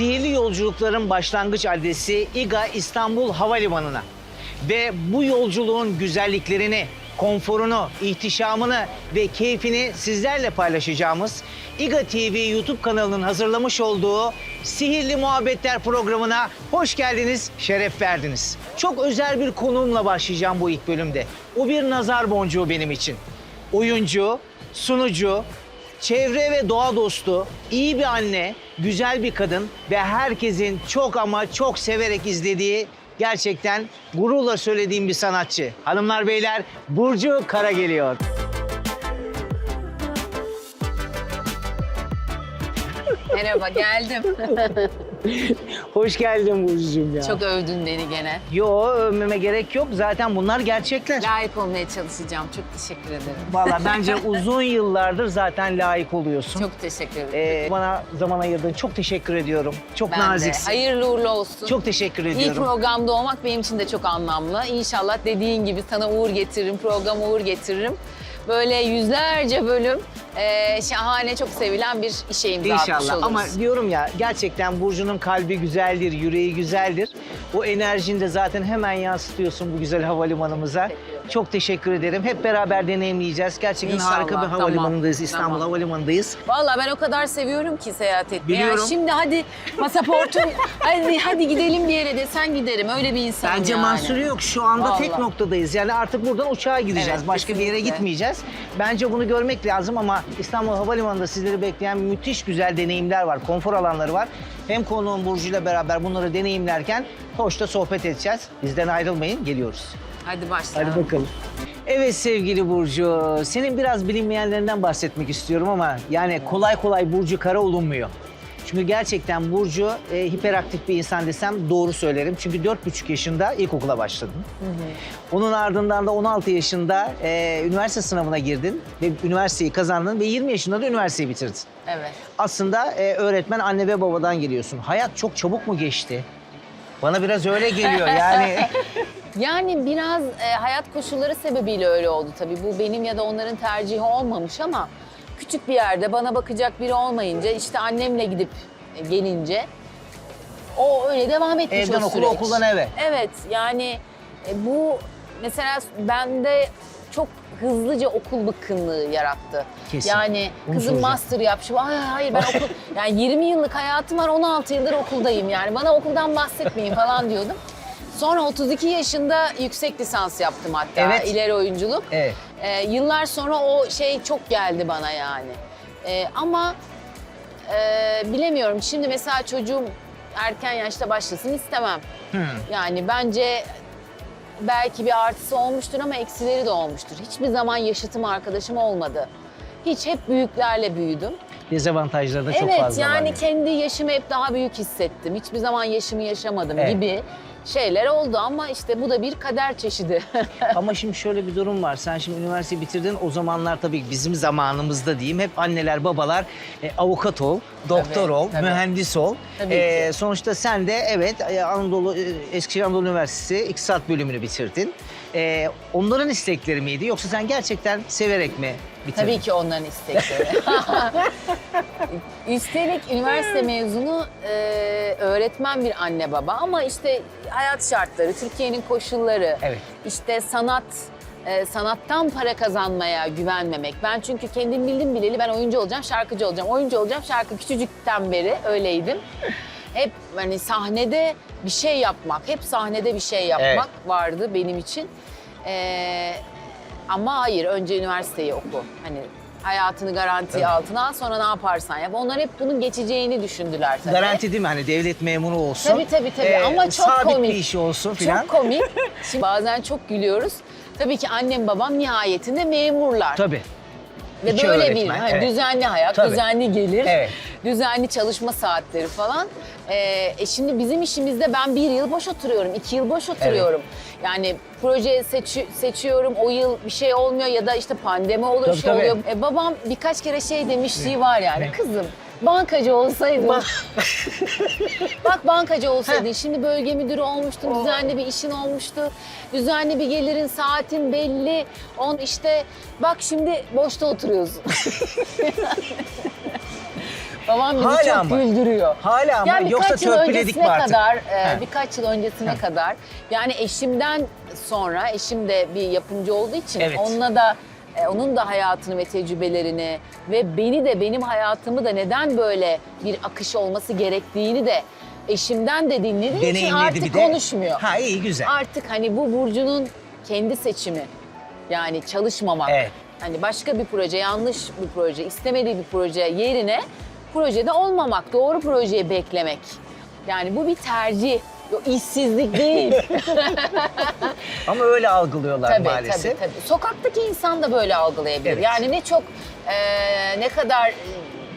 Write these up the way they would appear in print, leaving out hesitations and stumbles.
Sihirli yolculukların başlangıç adresi İGA İstanbul Havalimanı'na. Ve bu yolculuğun güzelliklerini, konforunu, ihtişamını ve keyfini sizlerle paylaşacağımız İGA TV YouTube kanalının hazırlamış olduğu Sihirli Muhabbetler programına hoş geldiniz, şeref verdiniz. Çok özel bir konuğumla başlayacağım bu ilk bölümde. O bir nazar boncuğu benim için. Oyuncu, sunucu, çevre ve doğa dostu, iyi bir anne, güzel bir kadın ve herkesin çok ama çok severek izlediği, gerçekten gururla söylediğim bir sanatçı. Hanımlar beyler, Burcu Kara geliyor. Merhaba, geldim. Hoş geldin Burcucuğum ya. Çok övdün beni gene. Yo, övmeme gerek yok. Zaten bunlar gerçekler. Layık olmaya çalışacağım. Çok teşekkür ederim. Vallahi bence uzun yıllardır zaten layık oluyorsun. Çok teşekkür ederim. Bana zaman ayırdın. Çok teşekkür ediyorum. Çok Ben naziksin. de. Hayırlı uğurlu olsun. Çok teşekkür İyi ediyorum. programda olmak benim için de çok anlamlı. İnşallah dediğin gibi sana uğur getiririm, programa uğur getiririm. Böyle yüzlerce bölüm şahane, çok sevilen bir işe imza atmış İnşallah. oluruz. Ama diyorum ya, gerçekten Burcu'nun kalbi güzeldir, yüreği güzeldir. O enerjini de zaten hemen yansıtıyorsun bu güzel havalimanımıza. Çok teşekkür ederim. Hep beraber deneyimleyeceğiz. Gerçekten İnşallah, harika bir havalimanındayız. tamam, İstanbul tamam. Havalimanı'ndayız. Vallahi ben o kadar seviyorum ki seyahat etmeyi. Biliyorum. Yani şimdi hadi pasaportun, hadi gidelim bir yere desen giderim. Öyle bir insanım Bence yani. mahsuru yok. Şu anda tek Vallahi. noktadayız. Yani artık buradan uçağa gideceğiz. Evet, Başka bir yere kesinlikle. gitmeyeceğiz. Bence bunu görmek lazım ama İstanbul Havalimanı'nda sizleri bekleyen müthiş güzel deneyimler var. Konfor alanları var. Hem konuğum Burcu'yla beraber bunları deneyimlerken hoş da sohbet edeceğiz. Bizden ayrılmayın, geliyoruz. Hadi başlayalım. Hadi bakalım. Evet sevgili Burcu, senin biraz bilinmeyenlerinden bahsetmek istiyorum ama yani kolay kolay Burcu Kara olunmuyor. Çünkü gerçekten Burcu hiperaktif bir insan desem doğru söylerim. Çünkü 4,5 yaşında ilkokula başladın. Onun ardından da 16 yaşında üniversite sınavına girdin ve üniversiteyi kazandın ve 20 yaşında da üniversiteyi bitirdin. Evet. Aslında öğretmen anne ve babadan geliyorsun. Hayat çok çabuk mu geçti? Bana biraz öyle geliyor yani. Yani biraz hayat koşulları sebebiyle öyle oldu tabii. Bu benim ya da onların tercihi olmamış ama küçük bir yerde bana bakacak biri olmayınca, işte annemle gidip gelince o öyle devam etmiş Evden o okula, süreç. okuldan eve. Evet, yani bu mesela bende çok hızlıca okul bıkkınlığı yarattı. Kesin. Yani Onu kızım soracağım. master yap. Hayır ben okul yani 20 yıllık hayatım var, 16 yıldır okuldayım yani. Bana okuldan bahsetmeyin falan diyordum. Sonra 32 yaşında yüksek lisans yaptım hatta, Evet. ileri oyunculuk. Evet. Yıllar sonra o şey çok geldi bana yani. Ama bilemiyorum, şimdi mesela çocuğum erken yaşta başlasın istemem. Yani bence belki bir artısı olmuştur ama eksileri de olmuştur. Hiçbir zaman yaşıtım arkadaşım olmadı. Hep büyüklerle büyüdüm. Dezavantajları da çok Evet, fazla var. yani kendi yaşımı hep daha büyük hissettim. Hiçbir zaman yaşımı yaşamadım Evet. gibi şeyler oldu ama işte bu da bir kader çeşidi. Ama şimdi şöyle bir durum var. Sen şimdi üniversiteyi bitirdin. O zamanlar tabii bizim zamanımızda diyeyim hep anneler, babalar avukat ol, doktor Tabii, ol, tabii. mühendis ol. Tabii ki. Sonuçta sen de evet Eskişehir Anadolu Üniversitesi İktisat bölümünü bitirdin. Onların istekleri miydi yoksa sen gerçekten severek mi bitirdin? Tabii ki onların istekleri. Üstelik üniversite mezunu öğretmen bir anne baba ama işte hayat şartları, Türkiye'nin koşulları, Evet. işte sanattan para kazanmaya güvenmemek. Ben çünkü kendim bildim bileli ben oyuncu olacağım, şarkıcı olacağım, oyuncu olacağım, şarkı küçücükten beri öyleydim. Hep hani sahnede bir şey yapmak, hep sahnede bir şey yapmak vardı benim için. Ama hayır, önce üniversiteyi oku. Hani hayatını garanti altına al, sonra ne yaparsan yap. Onlar hep bunun geçeceğini düşündüler tabii. Garanti değil mi? Hani devlet memuru olsun. Tabii. Ama çok sabit komik. bir işi olsun filan. Çok komik. Şimdi bazen çok gülüyoruz. Tabii ki annem babam nihayetinde memurlar. Tabii. Ve İki böyle öğretmen, bir hani evet. düzenli hayat, Tabii. düzenli gelir, Evet. düzenli çalışma saatleri falan. Şimdi bizim işimizde ben 1 yıl boş oturuyorum, 2 yıl boş oturuyorum. Yani proje seçiyorum, o yıl bir şey olmuyor ya da işte pandemi oluyor, Tabii, şey tabii. oluyor. Babam birkaç kere şey demişliği var yani, kızım bankacı olsaydın. Bak bankacı olsaydın, şimdi bölge müdürü olmuştun, düzenli bir işin olmuştu. Düzenli bir gelirin, saatin belli. İşte bak şimdi boşta oturuyorsun. Babam bizi Hala çok mı? güldürüyor. Hala mı? Yani Yoksa birkaç yıl törpüledik mi öncesine artık? kadar, He. birkaç yıl öncesine kadar yani eşimden sonra, eşim de bir yapımcı olduğu için Evet. onunla da onun da hayatını ve tecrübelerini ve beni de benim hayatımı da neden böyle bir akış olması gerektiğini de eşimden de dinlediği için Deneyimledi artık bir de. konuşmuyor. Ha iyi güzel. Artık hani bu Burcu'nun kendi seçimi. Yani çalışmamak. Evet. Hani başka bir proje, yanlış bir proje, istemediği bir proje yerine projede olmamak, doğru projeyi beklemek. Yani bu bir tercih. Yok, işsizlik değil. Ama öyle algılıyorlar tabii, maalesef. tabii. Sokaktaki insan da böyle algılayabilir. Evet. Yani ne çok ne kadar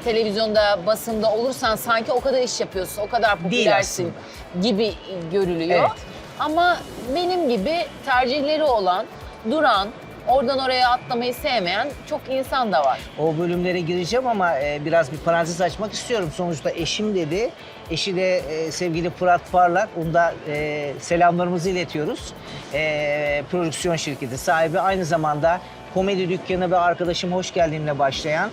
televizyonda, basında olursan sanki o kadar iş yapıyorsun, o kadar popülersin gibi görülüyor. Evet. Ama benim gibi tercihleri olan, duran, oradan oraya atlamayı sevmeyen çok insan da var. O bölümlere gireceğim ama biraz bir parantez açmak istiyorum. Sonuçta eşim dedi. Eşi de sevgili Fırat Parlak. Onu da selamlarımızı iletiyoruz. Prodüksiyon şirketi sahibi. Aynı zamanda komedi dükkanı ve arkadaşım hoş geldinle başlayan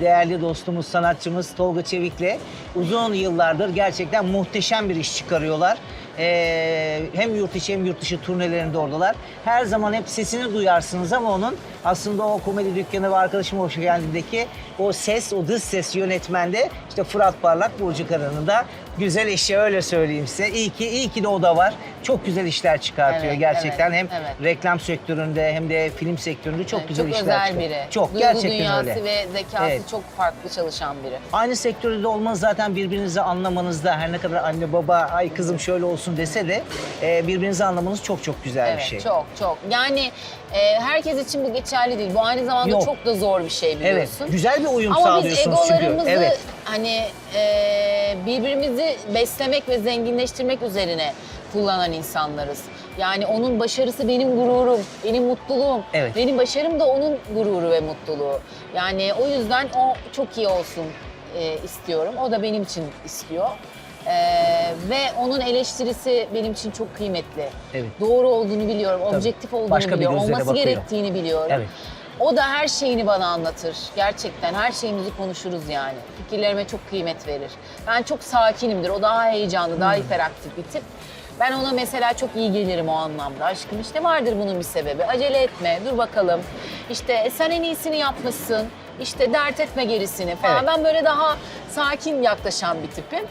değerli dostumuz, sanatçımız Tolga Çevik'le uzun yıllardır gerçekten muhteşem bir iş çıkarıyorlar. Hem yurt içi hem yurt dışı turnelerinde oradalar. Her zaman hep sesini duyarsınız ama onun aslında o komedi dükkanı ve arkadaşım hoş geldindeki o ses, o dış ses yönetmende işte Fırat Parlak, Burcu Karan'ın da güzel eşi, öyle söyleyeyim size. İyi ki de o da var. Çok güzel işler çıkartıyor Evet, gerçekten. evet, Hem evet. reklam sektöründe hem de film sektöründe çok güzel çok işler özel çıkarıyor. biri. Çok Duygu gerçekten dünyası öyle. ve zekası Evet. çok farklı çalışan biri. Aynı sektörde olmanız zaten birbirinizi anlamanızda, her ne kadar anne baba ay kızım şöyle olsun dese de birbirinizi anlamanız çok çok güzel bir Evet, şey. çok. Yani herkes için bu geçerli değil. Bu aynı zamanda Yok. çok da zor bir şey Evet, biliyorsun. güzel bir uyum Ama biz sağlıyorsunuz çünkü. egolarımızı Evet. hani birbirimizi beslemek ve zenginleştirmek üzerine kullanan insanlarız. Yani onun başarısı benim gururum, benim mutluluğum. Evet. Benim başarım da onun gururu ve mutluluğu. Yani o yüzden o çok iyi olsun istiyorum. O da benim için istiyor. Ve onun eleştirisi benim için çok kıymetli. Evet. Doğru olduğunu biliyorum, objektif olduğunu Başka bir biliyorum, gözle de olması bakıyor. gerektiğini biliyorum. Evet. O da her şeyini bana anlatır. Gerçekten her şeyimizi konuşuruz yani. Fikirlerime çok kıymet verir. Ben çok sakinimdir. O daha heyecanlı, daha hiperaktif bir tip. Ben ona mesela çok iyi gelirim o anlamda. Aşkım işte vardır bunun bir sebebi. Acele etme, dur bakalım. İşte sen en iyisini yapmışsın. İşte dert etme gerisini falan. Evet. Ben böyle daha sakin yaklaşan bir tipim.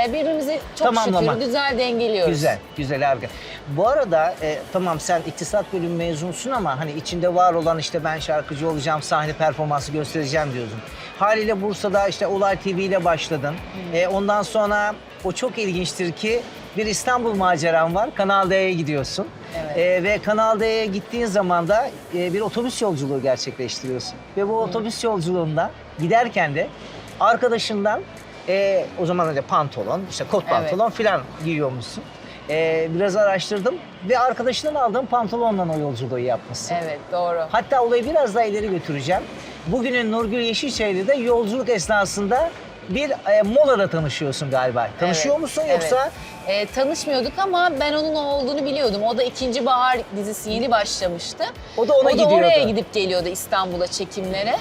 Birbirimizi çok Tamamlama. şükür güzel dengeliyoruz. Güzel harika. Bu arada tamam sen iktisat bölümü mezunusun ama hani içinde var olan işte ben şarkıcı olacağım, sahne performansı göstereceğim diyordun. Haliyle Bursa'da işte Olay TV ile başladın. Ondan sonra o çok ilginçtir ki bir İstanbul maceran var. Kanal D'ye gidiyorsun. Evet. Ve Kanal D'ye gittiğin zaman da bir otobüs yolculuğu gerçekleştiriyorsun. Ve bu otobüs yolculuğunda giderken de arkadaşından o zaman önce pantolon, işte kot pantolon falan giyiyormuşsun. Biraz araştırdım ve arkadaşından aldığım pantolonla o yolculuğu yapmışsın. Evet, doğru. Hatta olayı biraz daha ileri götüreceğim. Bugünün Nurgül Yeşilçay'la da yolculuk esnasında bir molada tanışıyorsun galiba. Tanışıyor musun yoksa? Evet. Tanışmıyorduk ama ben onun o olduğunu biliyordum. O da İkinci Bahar dizisi yeni başlamıştı. O da ona gidiyordu. oraya gidip geliyordu İstanbul'a çekimlere.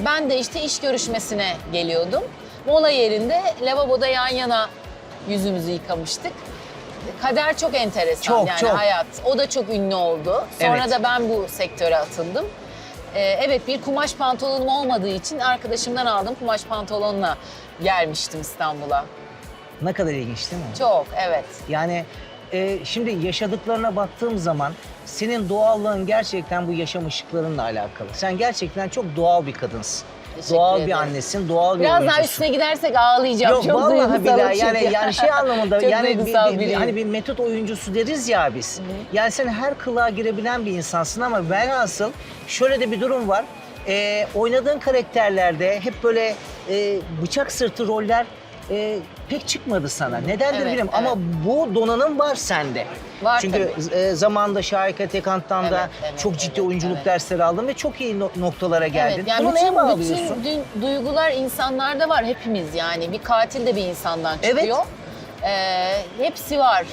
Ben de işte iş görüşmesine geliyordum. Mola yerinde lavaboda yan yana yüzümüzü yıkamıştık. Kader çok enteresan Çok, yani çok. hayat. O da çok ünlü oldu. Sonra Evet. da ben bu sektöre atıldım. Evet, bir kumaş pantolonum olmadığı için arkadaşımdan aldığım kumaş pantolonla gelmiştim İstanbul'a. Ne kadar ilginç değil mi? Çok, evet. Yani şimdi yaşadıklarına baktığım zaman senin doğallığın gerçekten bu yaşam ışıklarınla alakalı. Sen gerçekten çok doğal bir kadınsın. Teşekkür Doğal bir ederim. annesin, doğal bir Biraz daha oyuncusun. üstüne gidersek ağlayacağım. Yok çok vallahi duygusalım billahi çünkü. yani şey anlamında Çok yani duygusal biriyim. hani bir metot oyuncusu deriz ya biz. Yani sen her kılığa girebilen bir insansın ama velhasıl şöyle de bir durum var. Oynadığın karakterlerde hep böyle bıçak sırtı roller pek çıkmadı sana. Nedendir Evet, bilmiyorum evet. ama bu donanım var sende. Var Çünkü zamanında Şahika Tekant'tan da Evet, çok ciddi evet, oyunculuk evet. dersleri aldın ve çok iyi noktalara geldin. Evet, yani Bunu neye bütün bağlıyorsun? duygular insanlarda var hepimiz yani. Bir katil de bir insandan Evet. çıkıyor. Hepsi var.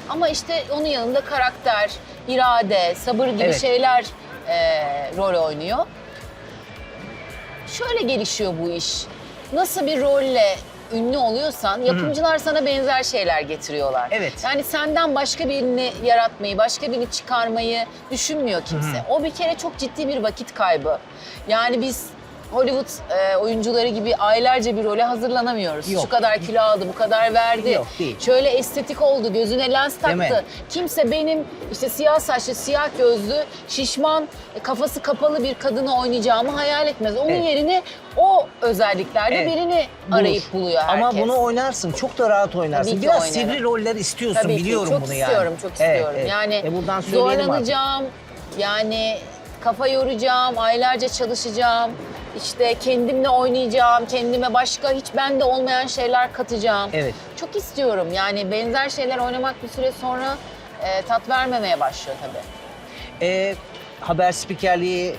Ama işte onun yanında karakter, irade, sabır gibi Evet. şeyler rol oynuyor. Şöyle gelişiyor bu iş. nasıl bir rolle ünlü oluyorsan yapımcılar sana benzer şeyler getiriyorlar. Evet. Yani senden başka birini yaratmayı, başka birini çıkarmayı düşünmüyor kimse. O bir kere çok ciddi bir vakit kaybı. Yani biz Hollywood oyuncuları gibi aylarca bir role hazırlanamıyoruz. Yok. Şu kadar kilo aldı, bu kadar verdi. Yok, değil. Şöyle estetik oldu, gözüne lens Değil mi? taktı. Kimse benim işte siyah saçlı, siyah gözlü, şişman, kafası kapalı bir kadını oynayacağımı hayal etmez. Onun Evet. yerine o özelliklerde Evet. birini arayıp buluyor herkes. Ama bunu oynarsın, çok da rahat oynarsın. Tabii ki Biraz oynarım. sivri roller istiyorsun, Tabii ki, biliyorum çok bunu yani. istiyorum, çok istiyorum. Yani buradan söyleyelim artık. zorlanacağım, yani kafa yoracağım, aylarca çalışacağım. İşte kendimle oynayacağım, kendime başka hiç bende olmayan şeyler katacağım. Evet. Çok istiyorum. Yani benzer şeyler oynamak bir süre sonra tat vermemeye başlıyor tabii. Haber spikerliği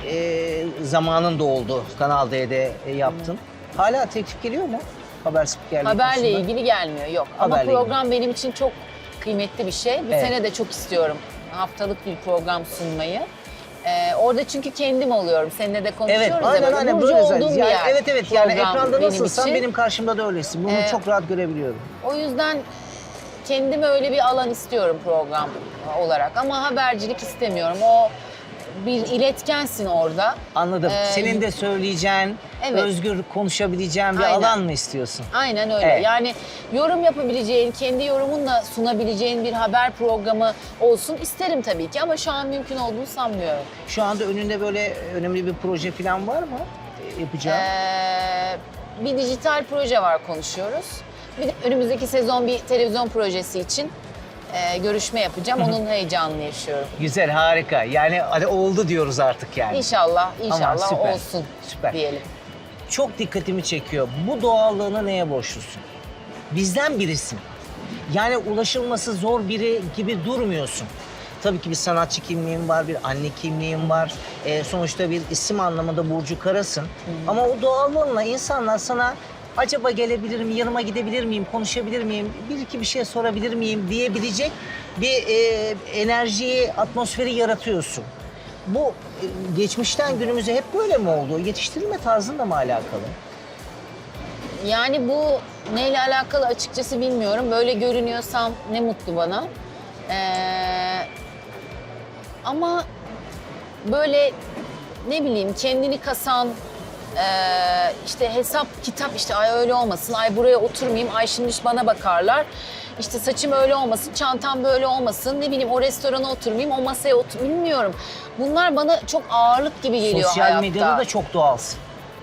zamanın da oldu. Kanal D'de yaptın. Hala teklif geliyor mu haber spikerliği Haberle konusunda? ilgili gelmiyor, yok. Ama Haberle program benim için çok kıymetli bir şey. Bu Evet. sene de çok istiyorum haftalık bir program sunmayı. Orada çünkü kendim oluyorum. Seninle de konuşuyoruz Evet, ya, aynen böyle aynen burcu böyle olduğum zaten. bir yer. Evet yani program ekranda nasılsan için. benim karşımda da öylesin. Bunu çok rahat görebiliyorum. O yüzden kendime öyle bir alan istiyorum program olarak. Ama habercilik istemiyorum. O bir iletkensin orada. Anladım. Senin de söyleyeceğin, Evet. özgür konuşabileceğin bir Aynen. alan mı istiyorsun? Aynen öyle. Evet. Yani yorum yapabileceğin, kendi yorumunla sunabileceğin bir haber programı olsun isterim tabii ki. Ama şu an mümkün olduğunu sanmıyorum. Şu anda önünde böyle önemli bir proje falan var mı yapacağın? Bir dijital proje var, konuşuyoruz. Bir de önümüzdeki sezon bir televizyon projesi için görüşme yapacağım. Onun heyecanını yaşıyorum. Güzel, harika. Yani hadi oldu diyoruz artık yani. İnşallah, Aman, inşallah süper, olsun süper. diyelim. Çok dikkatimi çekiyor. Bu doğallığına neye borçlusun? Bizden birisin. Yani ulaşılması zor biri gibi durmuyorsun. Tabii ki bir sanatçı kimliğin var, bir anne kimliğin var. Sonuçta bir isim anlamında Burcu Karasın. Ama o doğallığınla insanlar sana acaba gelebilir miyim, yanıma gidebilir miyim, konuşabilir miyim, bir iki bir şey sorabilir miyim diyebilecek bir enerjiyi, atmosferi yaratıyorsun. Bu geçmişten günümüze hep böyle mi oldu? Yetiştirilme tarzınla mı alakalı? Yani bu neyle alakalı açıkçası bilmiyorum. Böyle görünüyorsam ne mutlu bana. Ama böyle ne bileyim kendini kasan, işte hesap kitap, işte ay öyle olmasın, ay buraya oturmayayım, ay şimdi bana bakarlar. İşte saçım öyle olmasın, çantam böyle olmasın, ne bileyim o restorana oturmayayım, o masaya bilmiyorum. Bunlar bana çok ağırlık gibi geliyor Sosyal hayatta. medyada da çok doğalsın.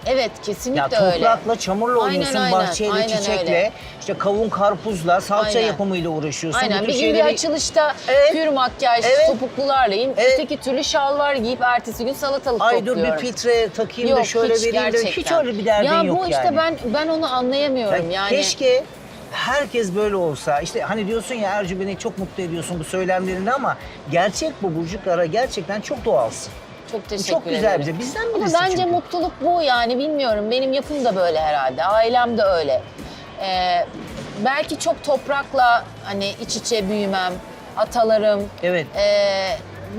Evet, Ya kesinlikle öyle. toprakla, çamurla Aynen, oynuyorsun, aynen, bahçeyle, aynen çiçekle, öyle. işte kavun, karpuzla, salça Aynen. yapımıyla uğraşıyorsun. Aynen, Bu bir tür gün bir açılışta Evet. pür makyaj, Evet. topuklularlayım. Evet. Öteki türlü şalvar giyip ertesi gün salatalık Ay dur topluyorum. bir filtre takayım da Yok, şöyle hiç vereyim de hiç gerçekten. öyle bir derdin ya yok bu işte yani. ben onu anlayamıyorum yani. Keşke herkes böyle olsa. İşte hani diyorsun ya Ercü beni çok mutlu ediyorsun bu söylemlerinde ama gerçek bu Burcu Kara, gerçekten çok doğalsın. Çok teşekkür Çok güzel ederim. bize. Bizden Ama birisi bence çünkü. mutluluk bu yani, bilmiyorum. Benim yapım da böyle herhalde. Ailem de öyle. Belki çok toprakla hani iç içe büyümem, atalarım. Evet.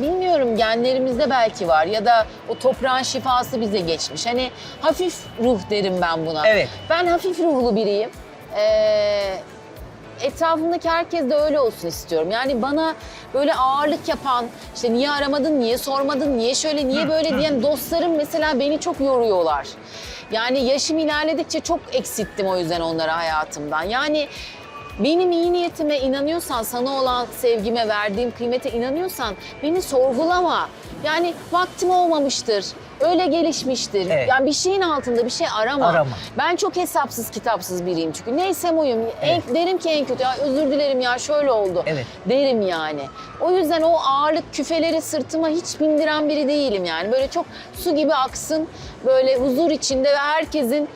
Bilmiyorum, genlerimizde belki var ya da o toprağın şifası bize geçmiş. Hani hafif ruh derim ben buna. Evet. Ben hafif ruhlu biriyim. Etrafımdaki herkes de öyle olsun istiyorum. Yani bana böyle ağırlık yapan, işte niye aramadın, niye sormadın, niye şöyle, niye böyle diyen dostlarım mesela beni çok yoruyorlar. Yani yaşım ilerledikçe çok eksilttim o yüzden onları hayatımdan. Yani benim iyi niyetime inanıyorsan, sana olan sevgime, verdiğim kıymete inanıyorsan beni sorgulama. Yani vaktim olmamıştır, öyle gelişmiştir. Evet. Yani bir şeyin altında bir şey arama. Arama. Ben çok hesapsız kitapsız biriyim çünkü. Neysem oyum. Derim ki en kötü, ya özür dilerim ya şöyle oldu. Evet. Derim yani. O yüzden o ağırlık küfeleri sırtıma hiç bindiren biri değilim yani. Böyle çok su gibi aksın, böyle huzur içinde ve herkesin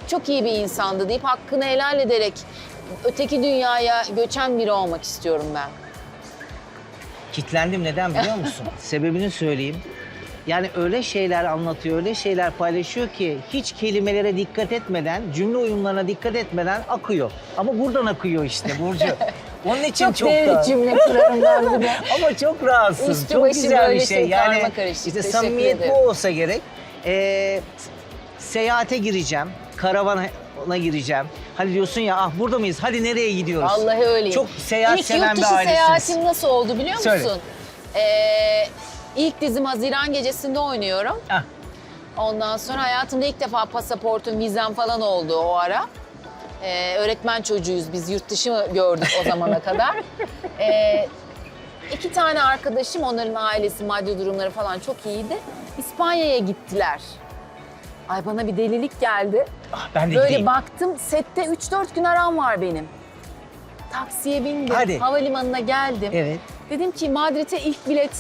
çok iyi bir insandı deyip hakkını helal ederek öteki dünyaya göçen biri olmak istiyorum ben. Kitlendim, neden biliyor musun? Sebebini söyleyeyim. Yani öyle şeyler anlatıyor, öyle şeyler paylaşıyor ki hiç kelimelere dikkat etmeden, cümle uyumlarına dikkat etmeden akıyor. Ama buradan akıyor işte Burcu. Onun için çok devrik da... cümle kurarım ben bir de. Ama çok rahatsın. Üstü Çok başı güzel bir böyle şey. şey, Yani karma karışık. işte Teşekkür samimiyet ederim. bu olsa gerek. Seyahate gireceğim. karavana gireceğim. Hani diyorsun ya ah burada mıyız? Hadi nereye gidiyoruz? Vallahi öyleyim. Çok seyahat İlk seven yurt bir dışı ailesiniz. seyahatim nasıl oldu biliyor musun? Söyle. İlk dizim Haziran Gecesi'nde oynuyorum. Ah, Ondan sonra hayatımda ilk defa pasaportum, vizem falan oldu o ara. Öğretmen çocuğuyuz biz, yurt dışı gördük o zamana kadar. 2 tane arkadaşım, onların ailesi, maddi durumları falan çok iyiydi. İspanya'ya gittiler. Ay bana bir delilik geldi. ben de Böyle gideyim. baktım, sette 3-4 gün aram var benim. Taksiye bindim, Hadi. havalimanına geldim. Evet. Dedim ki Madrid'e ilk bilet,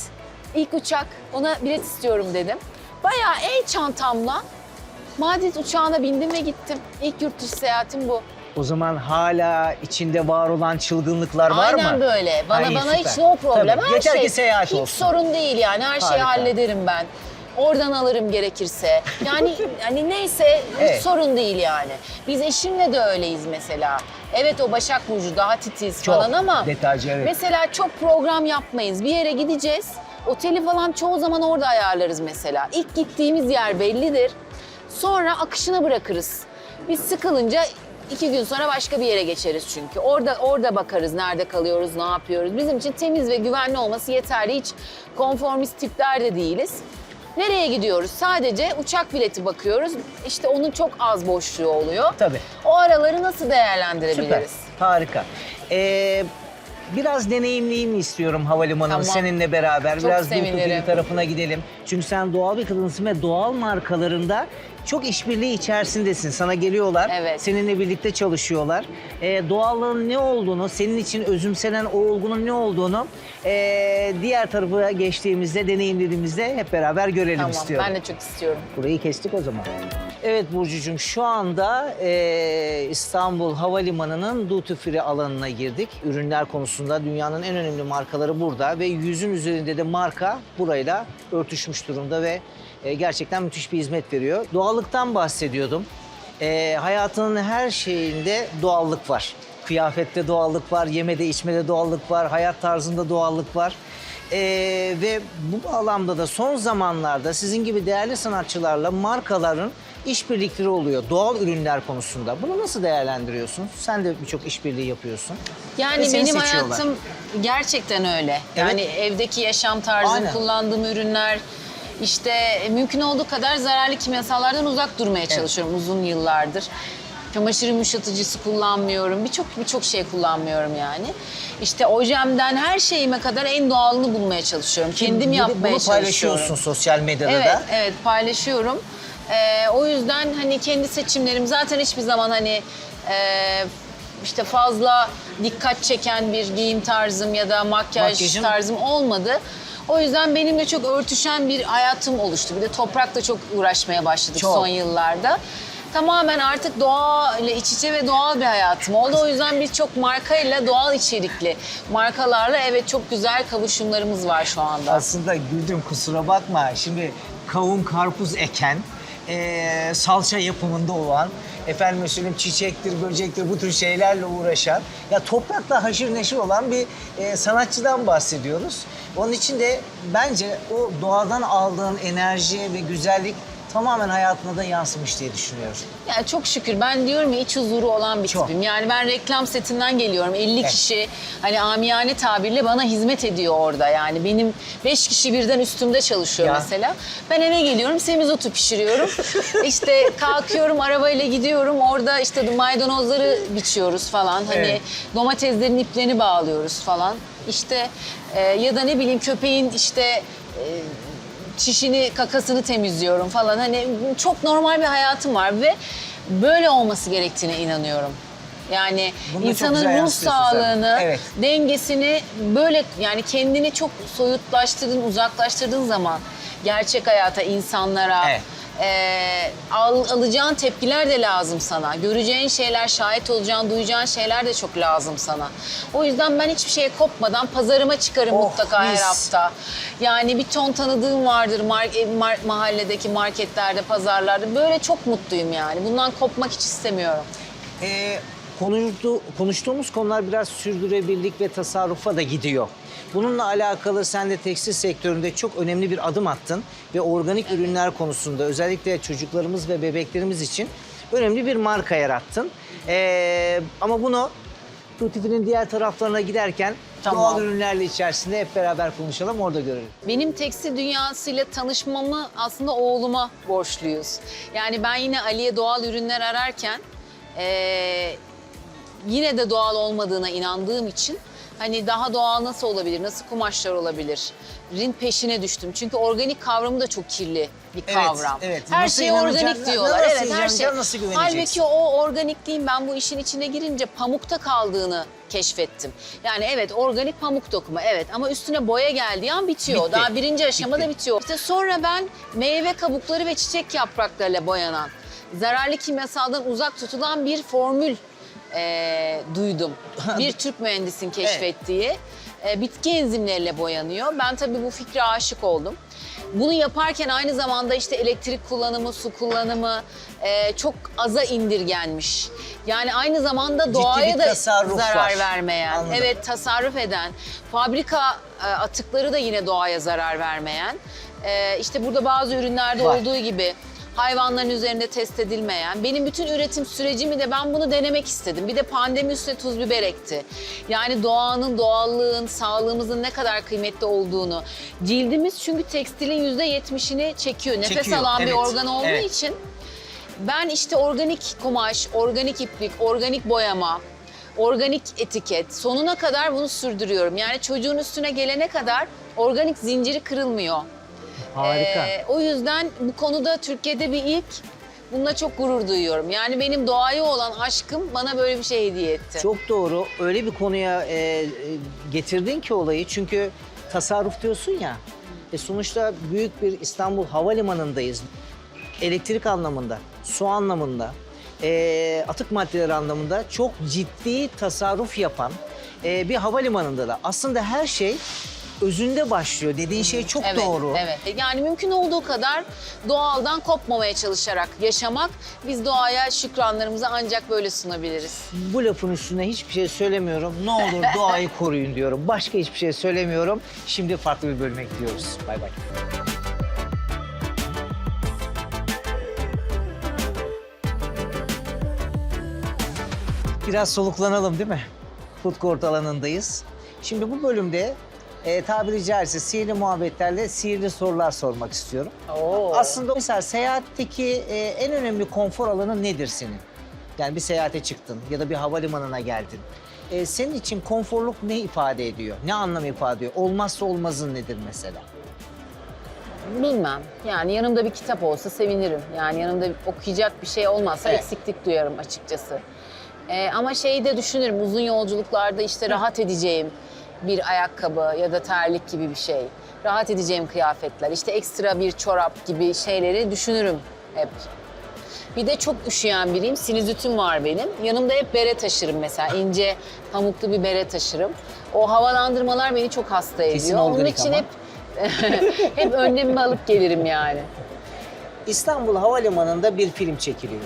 ilk uçak, ona bilet istiyorum dedim. Bayağı el çantamla Madrid uçağına bindim ve gittim. İlk yurt dışı seyahatim bu. O zaman hala içinde var olan çılgınlıklar var mı? Aynen böyle. Bana Ay, hiç süper. no problem. Tabii. Her Yeter şey ki seyahat hiç olsun. sorun değil yani. Her şeyi Harika. hallederim ben. Oradan alırım gerekirse. Yani hani neyse Evet. hiç sorun değil yani. Biz eşimle de öyleyiz mesela. Evet o Başak Burcu daha titiz Çok falan ama detaycı, evet. mesela çok program yapmayız. Bir yere gideceğiz. Oteli falan çoğu zaman orada ayarlarız mesela. İlk gittiğimiz yer bellidir. Sonra akışına bırakırız. Biz sıkılınca 2 gün sonra başka bir yere geçeriz çünkü. Orada bakarız nerede kalıyoruz, ne yapıyoruz. Bizim için temiz ve güvenli olması yeterli. Hiç konformist tipler de değiliz. Nereye gidiyoruz? Sadece uçak bileti bakıyoruz. İşte onun çok az boşluğu oluyor. Tabii. O araları nasıl değerlendirebiliriz? Süper, harika. Biraz deneyimleyeyim istiyorum havalimanını Tamam. seninle beraber. Çok Biraz sevinirim. Duty tarafına gidelim. Çünkü sen doğal bir kadınsın ve doğal markalarında çok işbirliği içerisindesin. Sana geliyorlar, Evet. seninle birlikte çalışıyorlar. Doğallığın ne olduğunu, senin için özümsenen o olgunun ne olduğunu diğer tarafa geçtiğimizde, deneyimlediğimizde hep beraber görelim Tamam, istiyorum. ben de çok istiyorum. Burayı kestik o zaman. Evet Burcucuğum, şu anda İstanbul Havalimanı'nın duty free alanına girdik. Ürünler konusunda dünyanın en önemli markaları burada ve 100'ün üzerinde de marka burayla örtüşmüş durumda ve gerçekten müthiş bir hizmet veriyor. Doğallıktan bahsediyordum. Hayatının her şeyinde doğallık var. Kıyafette doğallık var, yemede içmede doğallık var, hayat tarzında doğallık var. Ve bu bağlamda da son zamanlarda sizin gibi değerli sanatçılarla markaların işbirlikleri oluyor doğal ürünler konusunda. Bunu nasıl değerlendiriyorsun? Sen de birçok işbirliği yapıyorsun. Ve Yani seni benim seçiyorlar. hayatım gerçekten öyle. Evet. Yani evdeki yaşam tarzım, Aynen. kullandığım ürünler, işte mümkün olduğu kadar zararlı kimyasallardan uzak durmaya çalışıyorum uzun yıllardır. Çamaşır yumuşatıcısı kullanmıyorum. Birçok şey kullanmıyorum yani. İşte ojemden her şeyime kadar en doğalını bulmaya çalışıyorum. Kendim Bir de yapmaya bunu çalışıyorum. paylaşıyorsun sosyal medyada Evet, da. evet paylaşıyorum. O yüzden hani kendi seçimlerim zaten hiçbir zaman hani işte fazla dikkat çeken bir giyim tarzım ya da makyaj Makyajın- tarzım olmadı. O yüzden benimle çok örtüşen bir hayatım oluştu. Bir de toprakla çok uğraşmaya başladık Çok. son yıllarda. Tamamen artık doğayla iç içe ve doğal bir hayatım oldu. O yüzden birçok markayla doğal içerikli markalarla evet çok güzel kavuşumlarımız var şu anda. Aslında güldüm, kusura bakma. Şimdi kavun karpuz eken, salça yapımında olan, efendim söyleyeyim çiçektir, böcektir bu tür şeylerle uğraşan, ya toprakla haşır neşir olan bir sanatçıdan bahsediyoruz. Onun için de bence o doğadan aldığın enerji ve güzellik tamamen hayatına da yansımış diye düşünüyorum. Yani çok şükür ben diyorum ya iç huzuru olan bir Çok. tipim. Yani ben reklam setinden geliyorum. 50 Evet. kişi hani amiyane tabirle bana hizmet ediyor orada. Yani benim 5 kişi birden üstümde çalışıyor Ya. mesela. Ben eve geliyorum semizotu pişiriyorum. İşte kalkıyorum arabayla gidiyorum. Orada işte maydanozları biçiyoruz falan. Hani Evet. domateslerin iplerini bağlıyoruz falan. İşte ya da ne bileyim köpeğin işte çişini, kakasını temizliyorum falan. Hani çok normal bir hayatım var ve böyle olması gerektiğine inanıyorum. Yani Bunu da çok insanın güzel ruh yansıtıyorsun sen. sağlığını, Evet. dengesini böyle yani kendini çok soyutlaştırdığın, uzaklaştırdığın zaman gerçek hayata, insanlara, Evet. alacağın tepkiler de lazım sana. Göreceğin şeyler, şahit olacağın, duyacağın şeyler de çok lazım sana. O yüzden ben hiçbir şeye kopmadan pazarıma çıkarım Oh, mutlaka her mis. hafta. Yani bir ton tanıdığım vardır mahalledeki marketlerde, pazarlarda. Böyle çok mutluyum yani. Bundan kopmak hiç istemiyorum. Konuştuğumuz konular biraz sürdürülebilirlik ve tasarrufa da gidiyor. Bununla alakalı sen de tekstil sektöründe çok önemli bir adım attın ve organik ürünler konusunda özellikle çocuklarımız ve bebeklerimiz için önemli bir marka yarattın. Ama bunu Tutti diğer taraflarına giderken Tamam. doğal ürünlerle içerisinde hep beraber konuşalım, orada görelim. Benim tekstil dünyasıyla tanışmamı aslında oğluma borçluyuz. Yani ben yine Ali'ye doğal ürünler ararken yine de doğal olmadığına inandığım için hani daha doğal nasıl olabilir, nasıl kumaşlar olabilir? Rin peşine düştüm. Çünkü organik kavramı da çok kirli bir kavram. evet. Her Nasıl şeye inanacaksın, organik diyorlar. nasıl Evet, her şey. inanacaksın, nasıl güveneceksin? Halbuki o organikliğin ben bu işin içine girince pamukta kaldığını keşfettim. Yani evet, organik pamuk dokuma, evet, ama üstüne boya geldiği an bitiyor. Bitti. Daha birinci aşamada Bitti. bitiyor. İşte sonra ben meyve kabukları ve çiçek yapraklarıyla boyanan, zararlı kimyasaldan uzak tutulan bir formül duydum. Bir Türk mühendisin keşfettiği. Bitki enzimleriyle boyanıyor. Ben tabii bu fikre aşık oldum. Bunu yaparken aynı zamanda işte elektrik kullanımı, su kullanımı çok aza indirgenmiş. Yani aynı zamanda doğaya bir da tasarruf zarar var. vermeyen, Anladım. evet, tasarruf eden, fabrika atıkları da yine doğaya zarar vermeyen, işte burada bazı ürünlerde Var. olduğu gibi hayvanların üzerinde test edilmeyen, benim bütün üretim sürecimi de ben bunu denemek istedim. Bir de pandemi üstüne tuz biber ekti. Yani doğanın, doğallığın, sağlığımızın ne kadar kıymetli olduğunu. Cildimiz çünkü tekstilin %70'ini çekiyor. Nefes Çekiyor, alan bir evet, organ olduğu evet. için ben işte organik kumaş, organik iplik, organik boyama, organik etiket sonuna kadar bunu sürdürüyorum. Yani çocuğun üstüne gelene kadar organik zinciri kırılmıyor. Harika. O yüzden bu konuda Türkiye'de bir ilk. Bununla çok gurur duyuyorum. Yani benim doğaya olan aşkım bana böyle bir şey hediye etti. Çok doğru. Öyle bir konuya getirdin ki olayı. Çünkü tasarruf diyorsun ya. Sonuçta büyük bir İstanbul Havalimanı'ndayız. Elektrik anlamında, su anlamında, atık maddeleri anlamında çok ciddi tasarruf yapan bir havalimanında da aslında her şey özünde başlıyor. Dediğin şey çok Evet, doğru. evet. Yani mümkün olduğu kadar doğaldan kopmamaya çalışarak yaşamak, biz doğaya şükranlarımızı ancak böyle sunabiliriz. Bu lafın üstüne hiçbir şey söylemiyorum. Ne olur doğayı koruyun diyorum. Başka hiçbir şey söylemiyorum. Şimdi farklı bir bölüme gidiyoruz. Bay bay. Biraz soluklanalım değil mi? Food court alanındayız. Şimdi bu bölümde tabiri caizse sihirli muhabbetlerle sihirli sorular sormak istiyorum. Oo. Aslında mesela seyahatteki en önemli konfor alanı nedir senin? Yani bir seyahate çıktın ya da bir havalimanına geldin. Senin için konforluk ne ifade ediyor? Ne anlam ifade ediyor? Olmazsa olmazın nedir mesela? Bilmem. Yani yanımda bir kitap olsa sevinirim. Yani yanımda okuyacak bir şey olmazsa Evet. eksiklik duyarım açıkçası. Ama şeyi de düşünürüm, uzun yolculuklarda işte rahat edeceğim bir ayakkabı ya da terlik gibi bir şey. Rahat edeceğim kıyafetler, işte ekstra bir çorap gibi şeyleri düşünürüm hep. Bir de çok üşüyen biriyim, sinüzitim var benim. Yanımda hep bere taşırım mesela, ince pamuklu bir bere taşırım. O havalandırmalar beni çok hasta ediyor. Kesin Onun organik için ama. hep hep önlemimi alıp gelirim yani. İstanbul Havalimanı'nda bir film çekiliyor.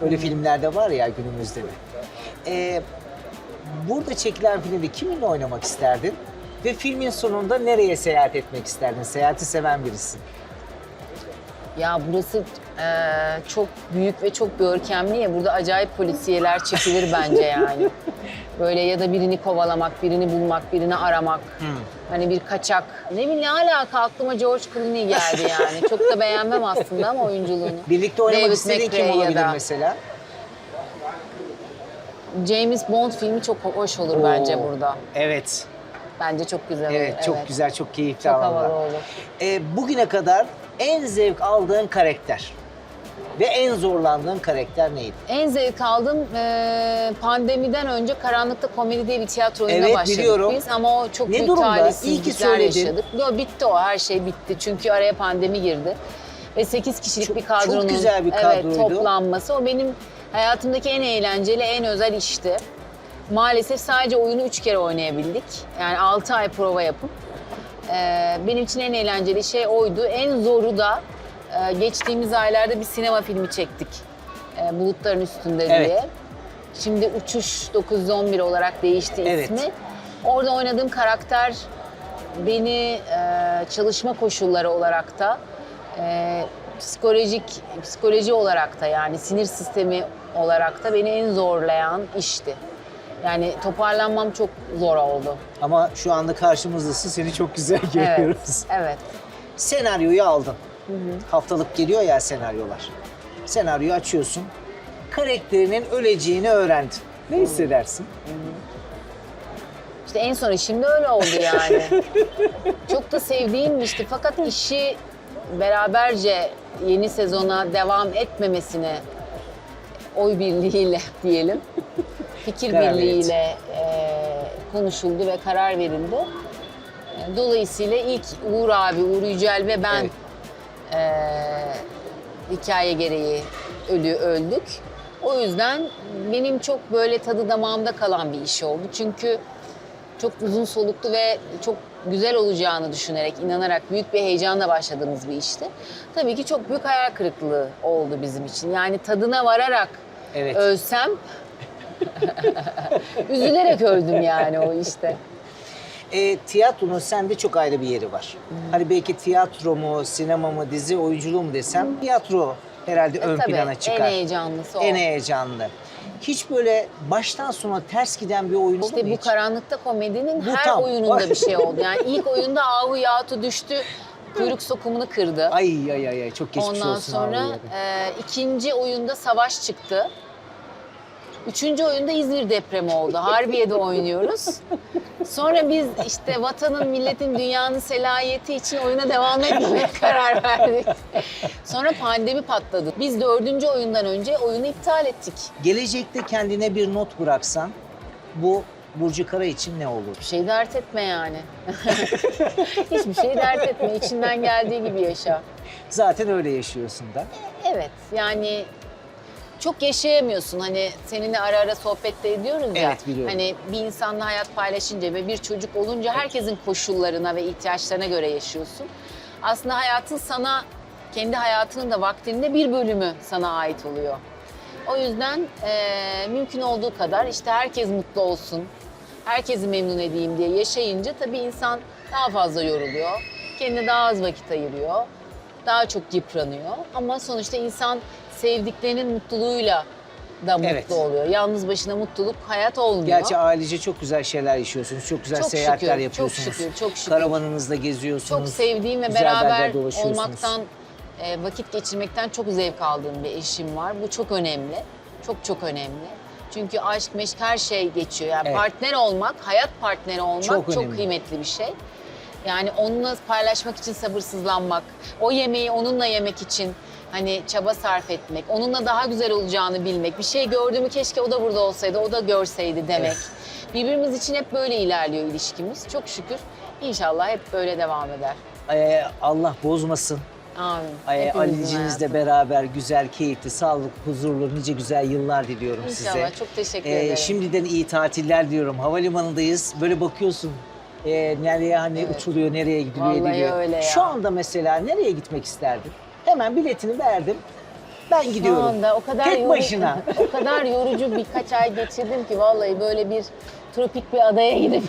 Öyle filmler de var ya günümüzde de. Burada çekilen filmde kiminle oynamak isterdin? Ve filmin sonunda nereye seyahat etmek isterdin? Seyahati seven birisin. Ya burası çok büyük ve çok görkemli ya. Burada acayip polisiyeler çekilir bence yani. Böyle ya da birini kovalamak, birini bulmak, birini aramak. Hani bir kaçak. Ne bileyim, ne alaka, aklıma George Clooney geldi yani. Çok da beğenmem aslında ama oyunculuğunu. Birlikte oynamak David istediğin kim McRae ya olabilir da mesela? James Bond filmi çok hoş olur bence Oo, burada. Evet. Bence çok güzel olur. Evet, çok güzel, çok keyifli Çok alanlar. havalı olur. Bugüne kadar en zevk aldığın karakter ve en zorlandığın karakter neydi? En zevk aldım, pandemiden önce Karanlıkta Komedi diye bir tiyatro oyununa Evet, başladık biliyorum. biz. Ama o çok Ne büyük durumda? İyi ki talihsizlikler söyledin. yaşadık. Yo, bitti o, her şey bitti. Çünkü araya pandemi girdi. Ve 8 kişilik Çok- bir kadronun çok güzel bir kadroydu. evet, toplanması. O benim hayatımdaki en eğlenceli, en özel işti. Maalesef sadece oyunu 3 kere oynayabildik. Yani 6 ay prova yapıp. Benim için en eğlenceli şey oydu. En zoru da geçtiğimiz aylarda bir sinema filmi çektik. Bulutların Üstünde Evet. diye. Şimdi Uçuş 911 olarak değişti Evet. ismi. Orada oynadığım karakter beni çalışma koşulları olarak da psikoloji olarak da yani sinir sistemi olarak da beni en zorlayan işti. Yani toparlanmam çok zor oldu. Ama şu anda karşımızdasın. Seni çok güzel görüyoruz. Evet. Senaryoyu aldın. Haftalık geliyor ya senaryolar. Senaryoyu açıyorsun. Karakterinin öleceğini öğrendin. Ne hissedersin? İşte en son işimde öyle oldu yani. Çok da sevdiğim işti fakat işi beraberce yeni sezona devam etmemesine oy birliğiyle diyelim, fikir Karar birliğiyle konuşuldu ve karar verildi. Dolayısıyla ilk Uğur abi, Uğur Yücel ve ben hikaye gereği öldük. O yüzden benim çok böyle tadı damağımda kalan bir iş oldu. Çünkü çok uzun soluklu ve çok güzel olacağını düşünerek, inanarak büyük bir heyecanla başladığımız bir işti. Tabii ki çok büyük hayal kırıklığı oldu bizim için. Yani tadına vararak ölsem, üzülerek öldüm yani o işte. Tiyatronun sende çok ayrı bir yeri var. Hani belki tiyatro mu, sinema mı, dizi, oyunculuğu mu desem tiyatro herhalde ön Tabii, plana çıkar. en heyecanlısı o. En heyecanlı. Hiç böyle baştan sona ters giden bir oyun oldu mu İşte bu hiç? karanlıkta komedinin Bu her tam. oyununda bir şey oldu. Yani ilk oyunda Ahu Yatu düştü, kuyruk sokumunu kırdı. Ay çok geçmiş Ondan olsun sonra abi. ikinci oyunda savaş çıktı. Üçüncü oyunda İzmir depremi oldu. Harbiye'de oynuyoruz. Sonra biz işte vatanın, milletin, dünyanın selayeti için oyuna devam etmemeye karar verdik. Sonra pandemi patladı. Biz dördüncü oyundan önce oyunu iptal ettik. Gelecekte kendine bir not bıraksan bu Burcu Kara için ne olur? Bir şey dert etme yani. Hiçbir şey dert etme. İçinden geldiği gibi yaşa. Zaten öyle yaşıyorsun da. Evet yani çok yaşayamıyorsun. Hani seninle ara ara sohbet de ediyoruz ya. Evet, biliyorum. Hani bir insanla hayat paylaşınca ve bir çocuk olunca herkesin koşullarına ve ihtiyaçlarına göre yaşıyorsun. Aslında hayatın sana, kendi hayatının da vaktinde bir bölümü sana ait oluyor. O yüzden mümkün olduğu kadar işte herkes mutlu olsun, herkesi memnun edeyim diye yaşayınca tabii insan daha fazla yoruluyor. Kendine daha az vakit ayırıyor, daha çok yıpranıyor. Ama sonuçta insan sevdiklerinin mutluluğuyla da mutlu Evet. oluyor. Yalnız başına mutluluk hayat olmuyor. Gerçi ailece çok güzel şeyler yaşıyorsunuz. Çok güzel Çok seyahatler şükür, yapıyorsunuz. çok şükür, çok şükür. Karavanınızda geziyorsunuz. Çok sevdiğim ve güzel beraber beraber dolaşıyorsunuz. olmaktan, vakit geçirmekten çok zevk aldığım bir eşim var. Bu çok önemli. Çok önemli. Çünkü aşk, meşk her şey geçiyor. Yani Evet. partner olmak, hayat partneri olmak Çok çok önemli. kıymetli bir şey. Yani onunla paylaşmak için sabırsızlanmak, o yemeği onunla yemek için hani çaba sarf etmek, onunla daha güzel olacağını bilmek, bir şey gördüğümü keşke o da burada olsaydı, o da görseydi demek. Evet. Birbirimiz için hep böyle ilerliyor ilişkimiz. Çok şükür. İnşallah hep böyle devam eder. Allah bozmasın. Amin. Hepimizin Ali'cinizle hayatı. beraber güzel, keyifli, sağlıklı, huzurlu, nice güzel yıllar diliyorum size. İnşallah. Çok teşekkür ederim. Şimdiden iyi tatiller diyorum. Havalimanındayız. Böyle bakıyorsun nereye hani uçuluyor, nereye gidiliyor, Vallahi ediliyor. öyle ya. Şu anda mesela nereye gitmek isterdin? Hemen biletini verdim. Ben Şu gidiyorum. anda o kadar Tek başına. o kadar yorucu birkaç ay geçirdim ki vallahi böyle bir tropik bir adaya gidip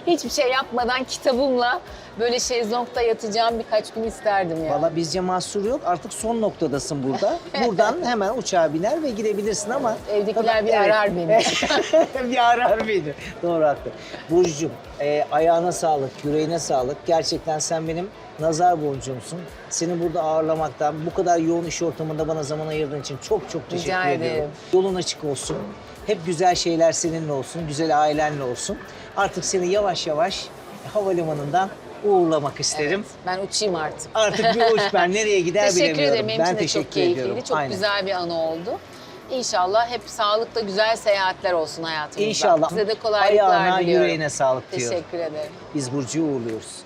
hiçbir şey yapmadan kitabımla böyle şezlongda yatacağım birkaç gün isterdim ya. Valla bizce mahsur yok. Artık son noktadasın burada. Buradan hemen uçağa biner ve gidebilirsin ama... Evdekiler bir arar beni. bir arar beni. Doğru haklı. Burcucuğum ayağına sağlık, yüreğine sağlık. Gerçekten sen benim nazar boncuğumsun. Seni burada ağırlamaktan, bu kadar yoğun iş ortamında bana zaman ayırdığın için çok teşekkür Rica ediyorum. ederim. Yolun açık olsun. Hep güzel şeyler seninle olsun, güzel ailenle olsun. Artık seni yavaş yavaş havalimanından uğurlamak isterim. Ben uçayım artık. Artık bir uç, ben nereye gider Teşekkür bilemiyorum. ederim. Benim Ben için de teşekkür çok keyifliydi. ediyorum. Çok Aynen. güzel bir anı oldu. İnşallah hep sağlıkla güzel seyahatler olsun hayatımızda. İnşallah. Size de kolaylıklar Ayağına, diliyorum. yüreğine sağlık diyorum. Teşekkür ederim. Biz Burcu'yu uğurluyoruz.